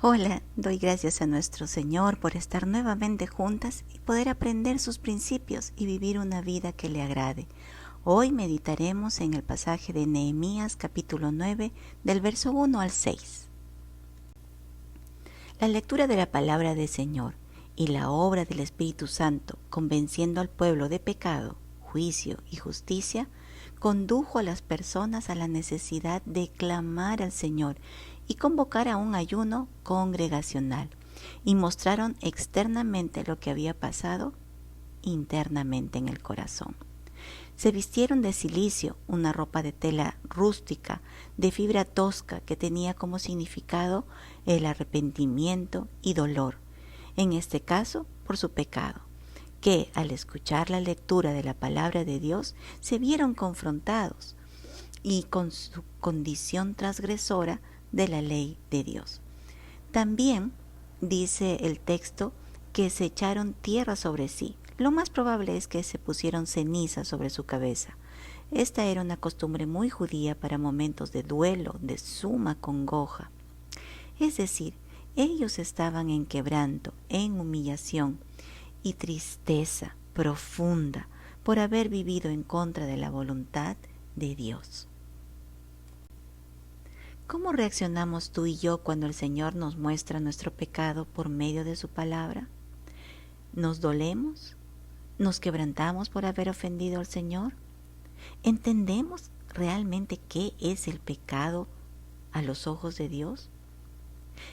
Hola, doy gracias a nuestro Señor por estar nuevamente juntas y poder aprender sus principios y vivir una vida que le agrade. Hoy meditaremos en el pasaje de Nehemías capítulo 9 del verso 1 al 6. La lectura de la palabra del Señor y la obra del Espíritu Santo convenciendo al pueblo de pecado, juicio y justicia condujo a las personas a la necesidad de clamar al Señor y convocar a un ayuno congregacional, y mostraron externamente lo que había pasado internamente en el corazón. Se vistieron de cilicio, una ropa de tela rústica, de fibra tosca, que tenía como significado el arrepentimiento y dolor, en este caso por su pecado, que al escuchar la lectura de la palabra de Dios se vieron confrontados y con su condición transgresora de la ley de Dios. También dice el texto que se echaron tierra sobre sí. Lo más probable es que se pusieron ceniza sobre su cabeza. Esta era una costumbre muy judía para momentos de duelo, de suma congoja. Es decir, ellos estaban en quebranto, en humillación y tristeza profunda por haber vivido en contra de la voluntad de Dios. ¿Cómo reaccionamos tú y yo cuando el Señor nos muestra nuestro pecado por medio de su palabra? ¿Nos dolemos? ¿Nos quebrantamos por haber ofendido al Señor? ¿Entendemos realmente qué es el pecado a los ojos de Dios?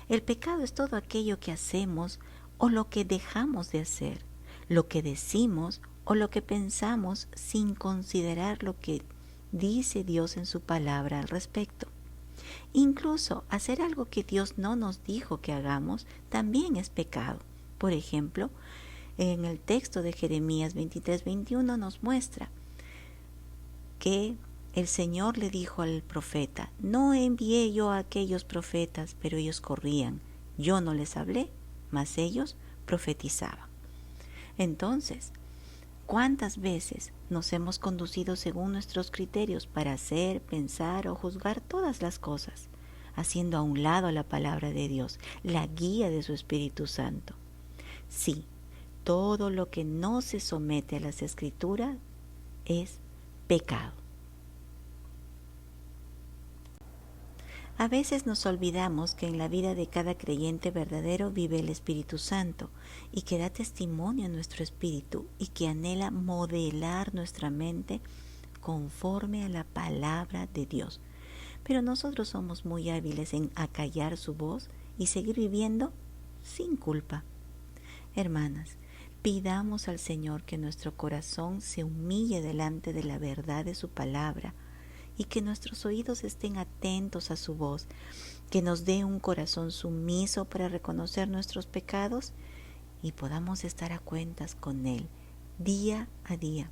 El pecado es todo aquello que hacemos o lo que dejamos de hacer, lo que decimos o lo que pensamos sin considerar lo que dice Dios en su palabra al respecto. Incluso hacer algo que Dios no nos dijo que hagamos también es pecado. Por ejemplo, en el texto de Jeremías 23:21 nos muestra que el Señor le dijo al profeta: no envié yo a aquellos profetas, pero ellos corrían. Yo no les hablé, mas ellos profetizaban. Entonces, ¿cuántas veces nos hemos conducido según nuestros criterios para hacer, pensar o juzgar todas las cosas, haciendo a un lado la palabra de Dios, la guía de su Espíritu Santo? Sí, todo lo que no se somete a las Escrituras es pecado. A veces nos olvidamos que en la vida de cada creyente verdadero vive el Espíritu Santo y que da testimonio a nuestro espíritu y que anhela modelar nuestra mente conforme a la palabra de Dios. Pero nosotros somos muy hábiles en acallar su voz y seguir viviendo sin culpa. Hermanas, pidamos al Señor que nuestro corazón se humille delante de la verdad de su palabra y que nuestros oídos estén atentos a su voz, que nos dé un corazón sumiso para reconocer nuestros pecados y podamos estar a cuentas con Él día a día.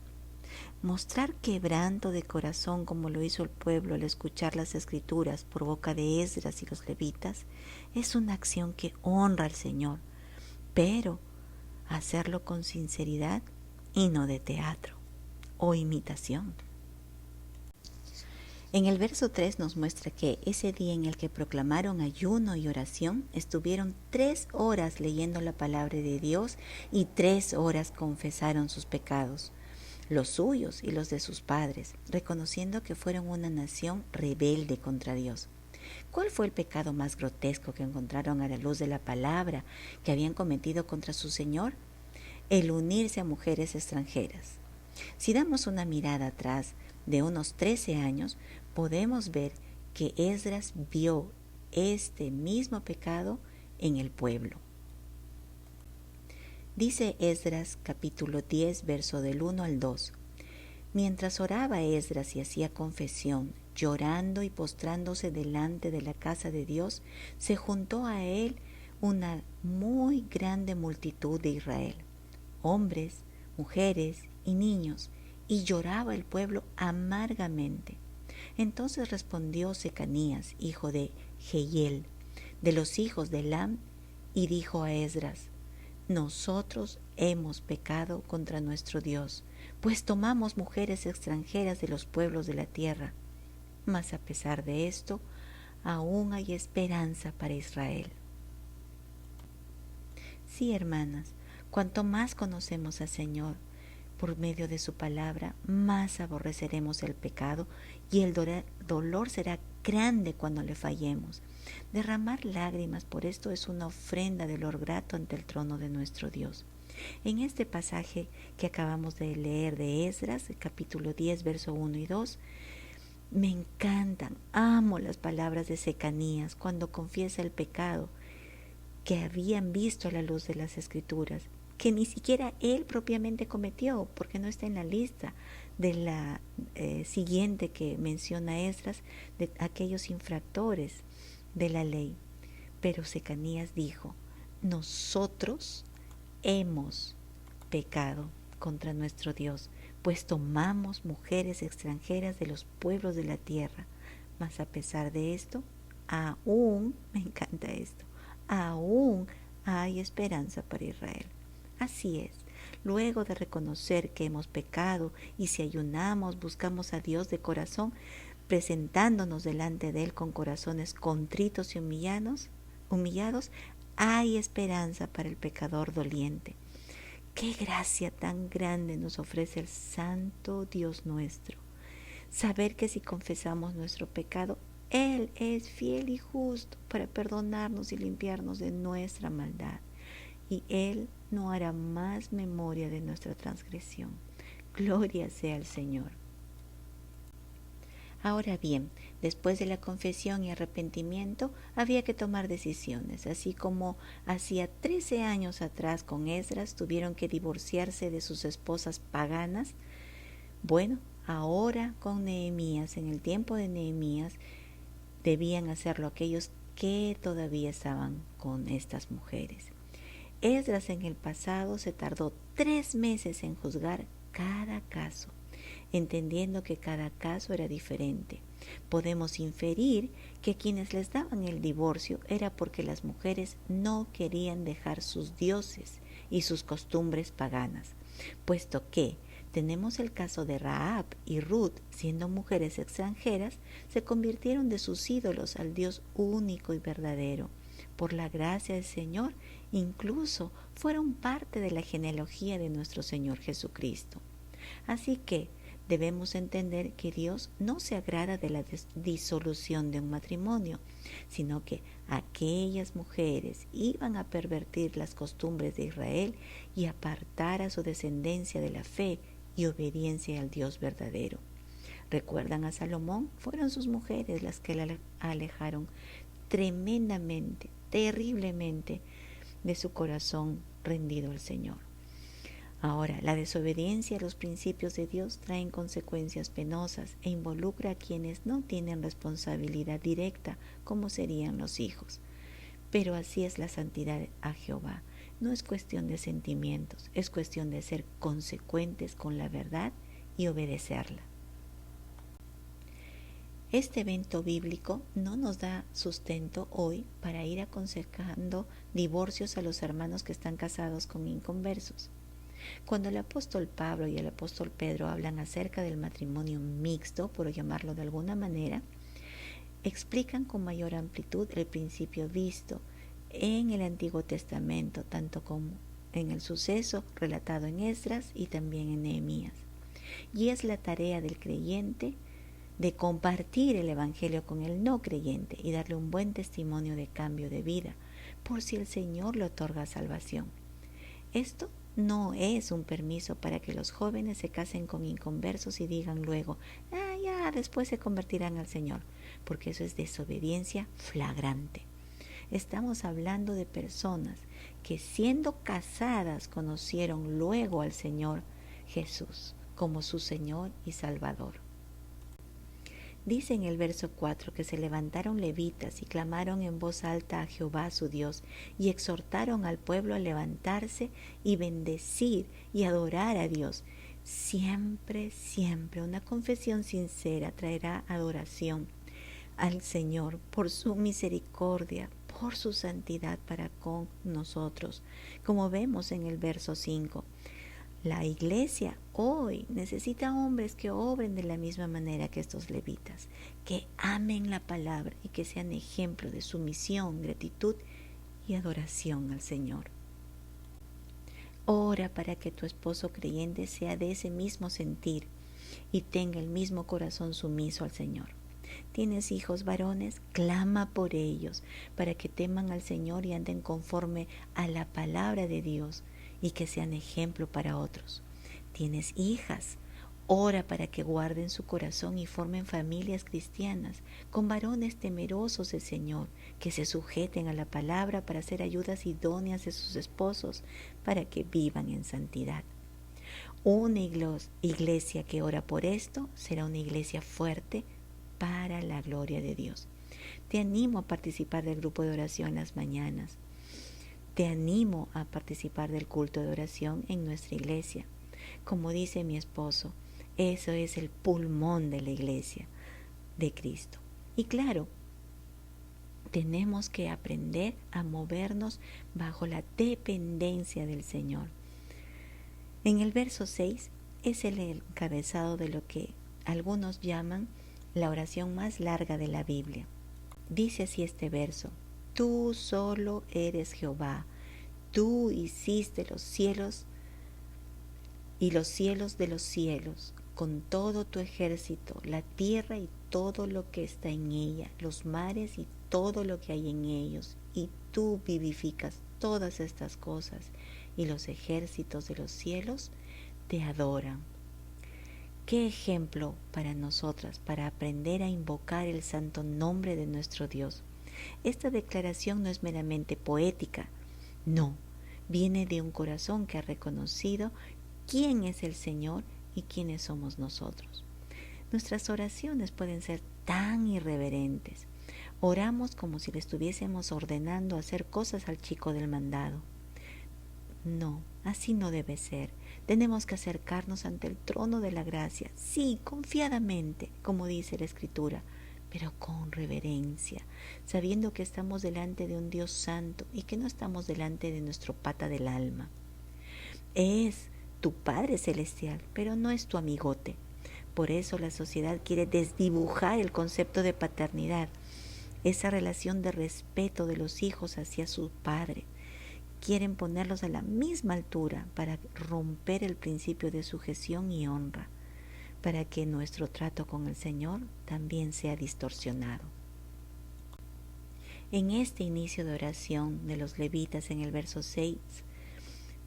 Mostrar quebranto de corazón como lo hizo el pueblo al escuchar las Escrituras por boca de Esdras y los levitas es una acción que honra al Señor, pero hacerlo con sinceridad y no de teatro o imitación. En el verso 3 nos muestra que ese día en el que proclamaron ayuno y oración, estuvieron 3 horas leyendo la palabra de Dios y 3 horas confesaron sus pecados, los suyos y los de sus padres, reconociendo que fueron una nación rebelde contra Dios. ¿Cuál fue el pecado más grotesco que encontraron a la luz de la palabra que habían cometido contra su Señor? El unirse a mujeres extranjeras. Si damos una mirada atrás de unos 13 años, podemos ver que Esdras vio este mismo pecado en el pueblo. Dice Esdras capítulo 10, verso del 1 al 2. Mientras oraba Esdras y hacía confesión, llorando y postrándose delante de la casa de Dios, se juntó a él una muy grande multitud de Israel, hombres, mujeres y niños, y lloraba el pueblo amargamente. Entonces respondió Secanías, hijo de Jehiel, de los hijos de Elam, y dijo a Esdras: nosotros hemos pecado contra nuestro Dios, pues tomamos mujeres extranjeras de los pueblos de la tierra. Mas a pesar de esto, aún hay esperanza para Israel. Sí, hermanas, cuanto más conocemos al Señor por medio de su palabra, más aborreceremos el pecado y el dolor será grande cuando le fallemos. Derramar lágrimas por esto es una ofrenda de olor grato ante el trono de nuestro Dios. En este pasaje que acabamos de leer de Esdras, capítulo 10, verso 1 y 2, me encantan, amo las palabras de Secanías cuando confiesa el pecado que habían visto a la luz de las Escrituras, que ni siquiera él propiamente cometió, porque no está en la lista de la siguiente que menciona Esdras, de aquellos infractores de la ley. Pero Secanías dijo, nosotros hemos pecado contra nuestro Dios, pues tomamos mujeres extranjeras de los pueblos de la tierra. Mas a pesar de esto, aún, me encanta esto, aún hay esperanza para Israel. Así es, luego de reconocer que hemos pecado y si ayunamos, buscamos a Dios de corazón, presentándonos delante de Él con corazones contritos y humillados, hay esperanza para el pecador doliente. ¡Qué gracia tan grande nos ofrece el Santo Dios nuestro! Saber que si confesamos nuestro pecado, Él es fiel y justo para perdonarnos y limpiarnos de nuestra maldad. Y Él no hará más memoria de nuestra transgresión. Gloria sea al Señor. Ahora bien, después de la confesión y arrepentimiento, había que tomar decisiones, así como hacía 13 años atrás con Esdras tuvieron que divorciarse de sus esposas paganas. Bueno, ahora con Nehemías, en el tiempo de Nehemías, debían hacerlo aquellos que todavía estaban con estas mujeres. Esdras en el pasado se tardó 3 meses en juzgar cada caso, entendiendo que cada caso era diferente. Podemos inferir que quienes les daban el divorcio era porque las mujeres no querían dejar sus dioses y sus costumbres paganas, puesto que tenemos el caso de Rahab y Ruth, siendo mujeres extranjeras, se convirtieron de sus ídolos al Dios único y verdadero. Por la gracia del Señor, incluso fueron parte de la genealogía de nuestro Señor Jesucristo. Así que debemos entender que Dios no se agrada de la disolución de un matrimonio, sino que aquellas mujeres iban a pervertir las costumbres de Israel y apartar a su descendencia de la fe y obediencia al Dios verdadero. ¿Recuerdan a Salomón? Fueron sus mujeres las que la alejaron tremendamente, terriblemente de su corazón rendido al Señor. Ahora, la desobediencia a los principios de Dios trae consecuencias penosas e involucra a quienes no tienen responsabilidad directa, como serían los hijos. Pero así es la santidad a Jehová. No es cuestión de sentimientos, es cuestión de ser consecuentes con la verdad y obedecerla. Este evento bíblico no nos da sustento hoy para ir aconsejando divorcios a los hermanos que están casados con inconversos. Cuando el apóstol Pablo y el apóstol Pedro hablan acerca del matrimonio mixto, por llamarlo de alguna manera, explican con mayor amplitud el principio visto en el Antiguo Testamento, tanto como en el suceso relatado en Esdras y también en Nehemías. Y es la tarea del creyente de compartir el Evangelio con el no creyente y darle un buen testimonio de cambio de vida, por si el Señor le otorga salvación. Esto no es un permiso para que los jóvenes se casen con inconversos y digan luego, ya, después se convertirán al Señor, porque eso es desobediencia flagrante. Estamos hablando de personas que siendo casadas conocieron luego al Señor Jesús como su Señor y Salvador. Dice en el verso 4 que se levantaron levitas y clamaron en voz alta a Jehová su Dios y exhortaron al pueblo a levantarse y bendecir y adorar a Dios. Siempre, siempre una confesión sincera traerá adoración al Señor por su misericordia, por su santidad para con nosotros, como vemos en el verso 5. La iglesia hoy necesita hombres que obren de la misma manera que estos levitas, que amen la palabra y que sean ejemplo de sumisión, gratitud y adoración al Señor. Ora para que tu esposo creyente sea de ese mismo sentir y tenga el mismo corazón sumiso al Señor. ¿Tienes hijos varones? Clama por ellos para que teman al Señor y anden conforme a la palabra de Dios y que sean ejemplo para otros. ¿Tienes hijas? Ora para que guarden su corazón y formen familias cristianas con varones temerosos del Señor, que se sujeten a la palabra para ser ayudas idóneas de sus esposos, para que vivan en santidad. Una iglesia que ora por esto será una iglesia fuerte para la gloria de Dios. Te animo a participar del grupo de oración las mañanas. Te animo a participar del culto de oración en nuestra iglesia. Como dice mi esposo, eso es el pulmón de la iglesia de Cristo. Y claro, tenemos que aprender a movernos bajo la dependencia del Señor. En el verso 6 es el encabezado de lo que algunos llaman la oración más larga de la Biblia. Dice así este verso: Tú solo eres Jehová, tú hiciste los cielos y los cielos de los cielos, con todo tu ejército, la tierra y todo lo que está en ella, los mares y todo lo que hay en ellos, y tú vivificas todas estas cosas, y los ejércitos de los cielos te adoran. Qué ejemplo para nosotras, para aprender a invocar el santo nombre de nuestro Dios. Esta declaración no es meramente poética, no, viene de un corazón que ha reconocido quién es el Señor y quiénes somos nosotros. Nuestras oraciones pueden ser tan irreverentes. Oramos como si le estuviésemos ordenando hacer cosas al chico del mandado. No, así no debe ser. Tenemos que acercarnos ante el trono de la gracia, sí, confiadamente, como dice la Escritura, pero con reverencia, sabiendo que estamos delante de un Dios santo y que no estamos delante de nuestro pata del alma. Es tu Padre Celestial, pero no es tu amigote. Por eso la sociedad quiere desdibujar el concepto de paternidad, esa relación de respeto de los hijos hacia su padre. Quieren ponerlos a la misma altura para romper el principio de sujeción y honra, para que nuestro trato con el Señor también sea distorsionado. En este inicio de oración de los levitas en el verso 6,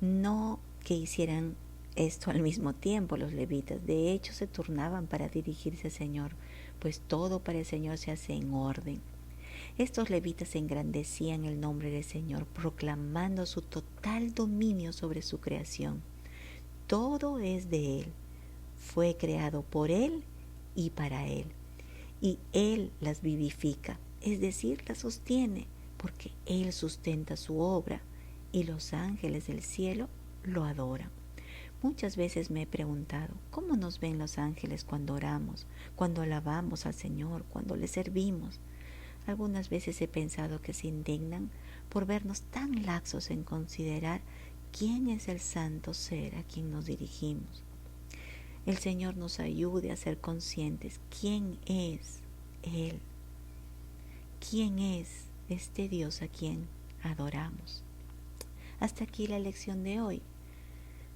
no que hicieran esto al mismo tiempo los levitas, de hecho se turnaban para dirigirse al Señor, pues todo para el Señor se hace en orden. Estos levitas engrandecían el nombre del Señor, proclamando su total dominio sobre su creación. Todo es de Él, fue creado por Él y para Él, y Él las vivifica, es decir, las sostiene, porque Él sustenta su obra, y los ángeles del cielo lo adoran. Muchas veces me he preguntado, ¿cómo nos ven los ángeles cuando oramos, cuando alabamos al Señor, cuando le servimos? Algunas veces he pensado que se indignan por vernos tan laxos en considerar quién es el santo ser a quien nos dirigimos. El Señor nos ayude a ser conscientes quién es Él, quién es este Dios a quien adoramos. Hasta aquí la lección de hoy.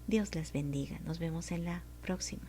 Dios les bendiga. Nos vemos en la próxima.